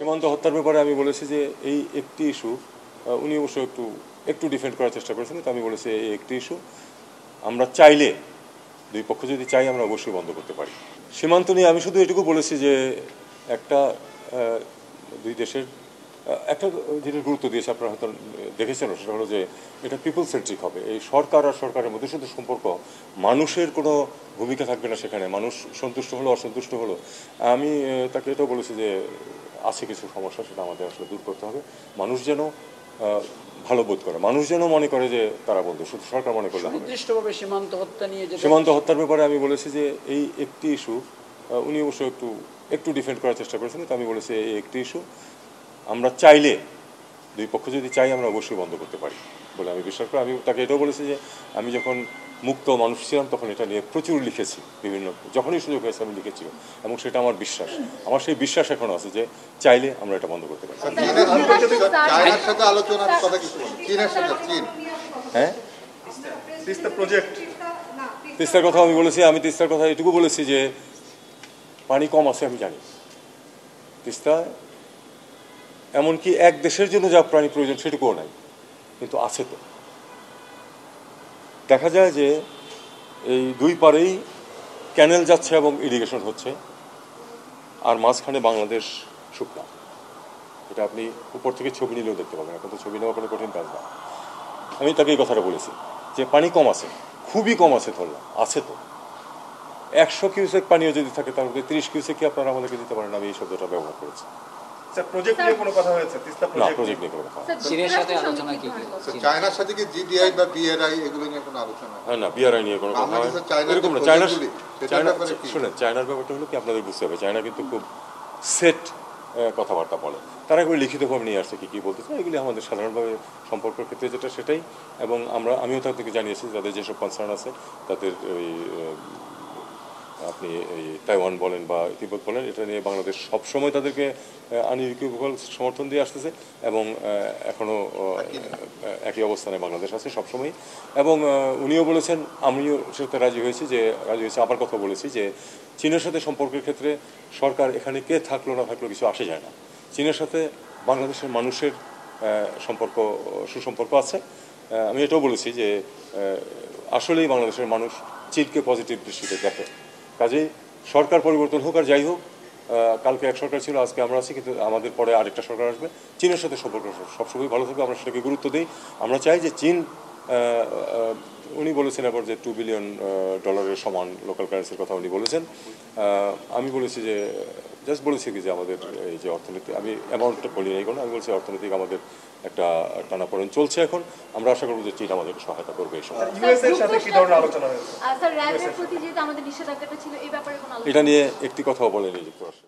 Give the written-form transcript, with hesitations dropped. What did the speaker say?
সীমান্ত হত্যার ব্যাপারে আমি বলেছি যে এই একটি ইস্যু, উনি অবশ্য একটু ডিফেন্ড করার চেষ্টা করেছেন, তো আমি বলেছি এই একটি ইস্যু আমরা চাইলে, দুই পক্ষ যদি চাই আমরা অবশ্যই বন্ধ করতে পারি। সীমান্ত নিয়ে আমি শুধু এটুকু বলেছি যে একটা দুই দেশের একটা যেটা গুরুত্ব দিয়েছে, আপনারা হয়তো দেখেছেন, সেটা হলো যে এটা পিপল সেন্ট্রিক হবে। এই সরকার আর সরকারের মধ্যে শুধু সম্পর্ক, মানুষের কোনো ভূমিকা থাকবে না সেখানে। মানুষ সন্তুষ্ট হলো অসন্তুষ্ট হলো, আমি তাকে এটাও বলেছি যে আছে কিছু সমস্যা, সেটা আমাদের আসলে দূর করতে হবে। মানুষ যেন ভালো বোধ করে, মানুষ যেন মনে করে যে তারা বন্ধু, শুধু সরকার মনে করলে নির্দিষ্টভাবে সীমান্ত হত্যা নিয়ে সীমান্ত হত্যার ব্যাপারে আমি বলেছি যে এই একটি ইস্যু, উনি অবশ্য একটু ডিফেন্ড করার চেষ্টা করেছেন, তো আমি বলেছি এই একটি ইস্যু আমরা চাইলে, দুই পক্ষ যদি চাই আমরা অবশ্যই বন্ধ করতে পারি বলে আমি বিশ্বাস করি। আমি তাকে এটাও বলেছি যে আমি যখন মুক্ত মানুষ ছিলাম তখন এটা নিয়ে প্রচুর লিখেছি, বিভিন্ন যখনই সুযোগ হয়েছে আমি লিখেছি, এবং সেটা আমার বিশ্বাস, আমার সেই বিশ্বাস এখনো আছে যে চাইলে আমরা এটা বন্ধ করতে পারি। হ্যাঁ, তিস্তার কথা আমি বলেছি, আমি তিস্তার কথা এটুকু বলেছি যে পানি কম আছে আমি জানি, তিস্তা এমনকি এক দেশের জন্য যা পানি প্রয়োজন সেটুকুও নাই, কিন্তু আছে। তো দেখা যায় যে এই দুই পারেই ক্যানেল যাচ্ছে এবং ইরিগেশন হচ্ছে, আর মাঝখানে বাংলাদেশ শুকনা। এটা আপনি উপর থেকে ছবি নিলেও দেখতে পাবেন, এখন তো ছবি নেওয়া কোনো কঠিন কাজ না। আমি তাকে এই কথাটা বলেছি যে পানি কম আছে, খুবই কম আছে, ধরলাম আছে। তো 100 কিউসেক পানিও যদি থাকে তার মধ্যে 30 কিউসেক কি আপনারা আমাদেরকে দিতে পারেন? আমি এই শব্দটা ব্যবহার করেছি। প্রজেক্ট নিয়ে কোনো কথা হয়েছে? না, প্রজেক্ট নিয়ে কোনো কথা। চীনের সাথে আলোচনা কি? চায়নার সাথে কি জিডিআই বা বিআরআই এগুলো নিয়ে কোনো আলোচনা? হ্যাঁ, না, বিআরআই নিয়ে কোনো কথা হয় এরকম না। শুনেন, চায়নার ব্যাপারটা হলো কি আপনাদের বুঝতে হবে, চায়না কিন্তু খুব সেট কথাবার্তা বলে। তারা এগুলো লিখিতভাবে নিয়ে আসছে কি বলতে চায়, এগুলি আমাদের সাধারণভাবে সম্পর্কের ক্ষেত্রে যেটা সেটাই। এবং আমিও তাদেরকে জানিয়েছি তাদের যেসব কনসার্ন আছে, তাদের ওই আপনি এই তাইওয়ান বলেন বা তিব্বত বলেন, এটা নিয়ে বাংলাদেশ সবসময় তাদেরকে আনইকুইভোকাল সমর্থন দিয়ে আসতেছে, এবং এখনও একই অবস্থানে বাংলাদেশ আছে সবসময়। এবং উনিও বলেছেন, আমিও সেটাতে রাজি হয়েছি, আবার কথা বলেছি যে চীনের সাথে সম্পর্কের ক্ষেত্রে সরকার এখানে কে থাকলো না থাকলো কিছু আসে যায় না। চীনের সাথে বাংলাদেশের মানুষের সুসম্পর্ক আছে। আমি এটাও বলেছি যে আসলেই বাংলাদেশের মানুষ চীনকে পজিটিভ দৃষ্টিতে দেখে। কাজেই সরকার পরিবর্তন হোক আর যাই হোক, কালকে এক সরকার ছিল, আজকে আমরা আছি, কিন্তু আমাদের পরে আরেকটা সরকার আসবে। চীনের সাথে সম্পর্ক সবসময় ভালো থাকবে, আমরা সেটাকে গুরুত্ব দিই। আমরা চাই যে চীন, উনি বলেছেন আবার যে $2 বিলিয়ন সমান লোকাল কারেন্সির কথা উনি বলেছেন। আমি বলেছি যে জাস্ট বলেছি কি যে আমাদের এই যে অর্থনীতি, আমি অ্যামাউন্টটা বলি নাই কোনো, আমি বলছি অর্থনৈতিক আমাদের একটা টানাপোড়েন চলছে এখন, আমরা আশা করবো যে চীন আমাদেরকে সহায়তা করবে এই সময়। এটা নিয়ে একটি কথাও বলেনি যুক্তরাষ্ট্র।